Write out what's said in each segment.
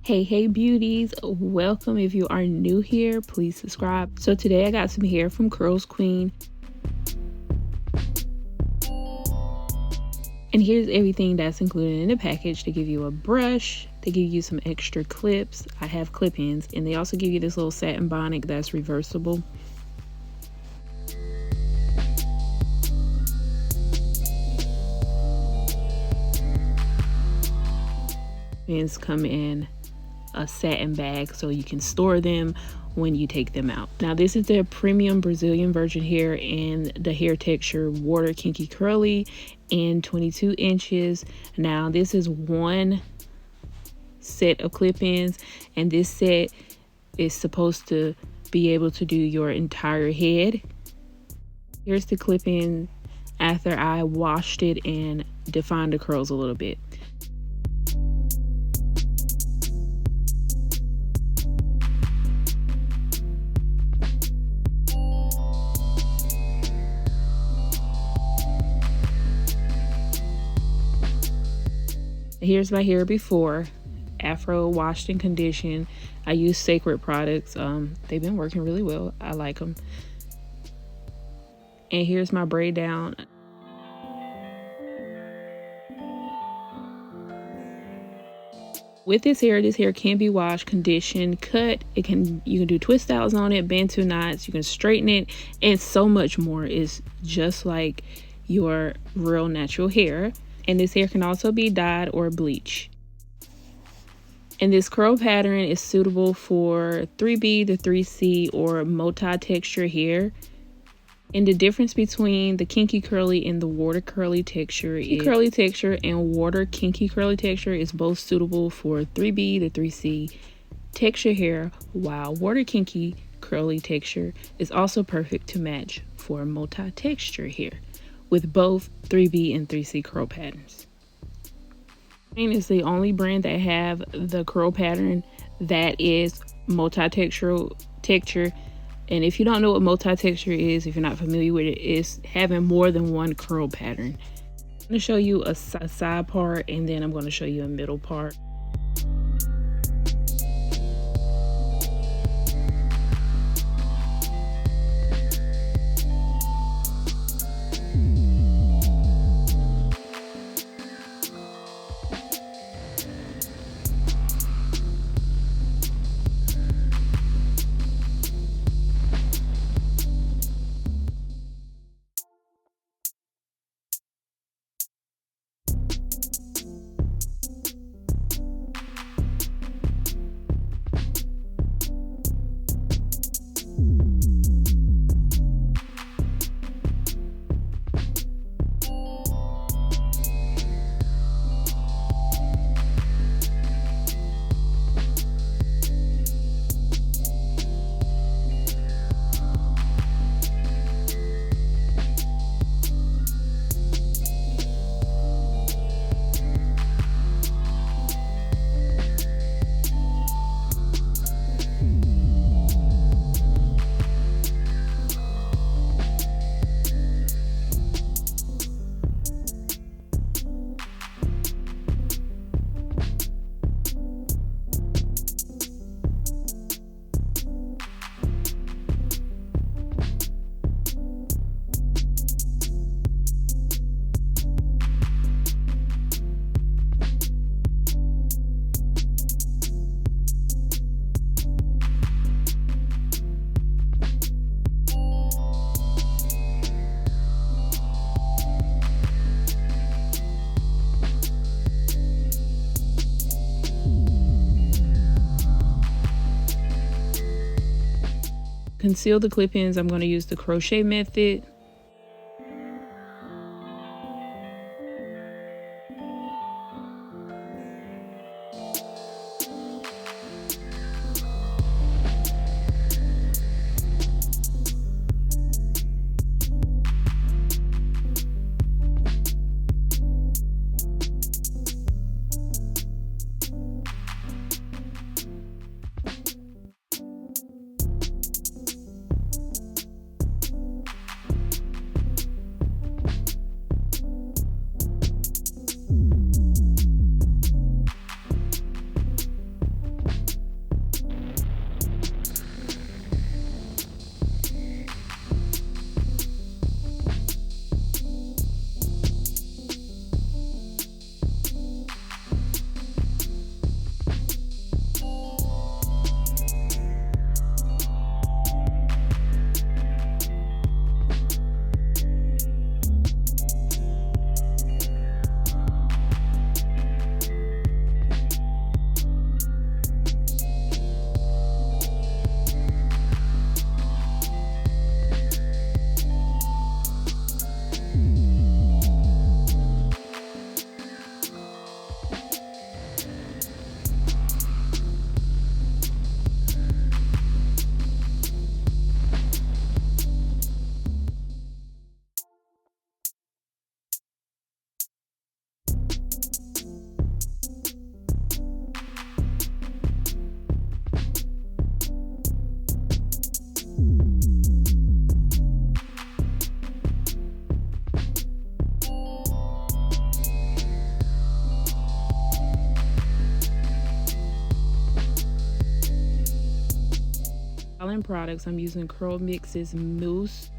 Hey beauties, welcome. If you are new here, please subscribe. So today I got some hair from Curlsqueen, and here's everything that's included in the package. They give you a brush, they give you some extra clips. I have clip-ins, and they also give you this little satin bonnet that's reversible. Pins come in a satin bag so you can store them when you take them out. Now this is their premium Brazilian virgin hair in the hair texture Water Kinky Curly in 22 inches. Now this is one set of clip-ins, and this set is supposed to be able to do your entire head. Here's the clip-in after I washed it and defined the curls a little bit. Here's my hair before, afro washed and conditioned. I use Sacred products. They've been working really well. I like them. And here's my braid down. With this hair can be washed, conditioned, cut. You can do twist outs on it, bantu knots, you can straighten it, and so much more. It's just like your real natural hair. And this hair can also be dyed or bleached. And this curl pattern is suitable for 3B to 3C or multi-texture hair. And the difference between the kinky curly and the water curly texture is curly texture and water kinky curly texture is both suitable for 3B to 3C texture hair, while water kinky curly texture is also perfect to match for multi-texture hair with both 3B and 3C curl patterns. Is the only brand that have the curl pattern that is multi-textural texture. And if you don't know what multi-texture is, if you're not familiar with it, it's having more than one curl pattern. I'm going to show you a side part, and then I'm going to show you a middle part. Conceal the clip-ins, I'm going to use the crochet method. curling products. I'm using Curl Mix's mousse.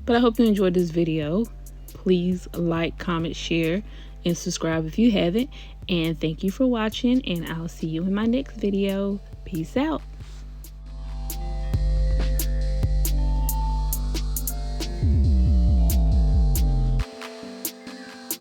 But I hope you enjoyed this video. Please like, comment, share, and subscribe if you haven't. And thank you for watching, and I'll see you in my next video. Peace out.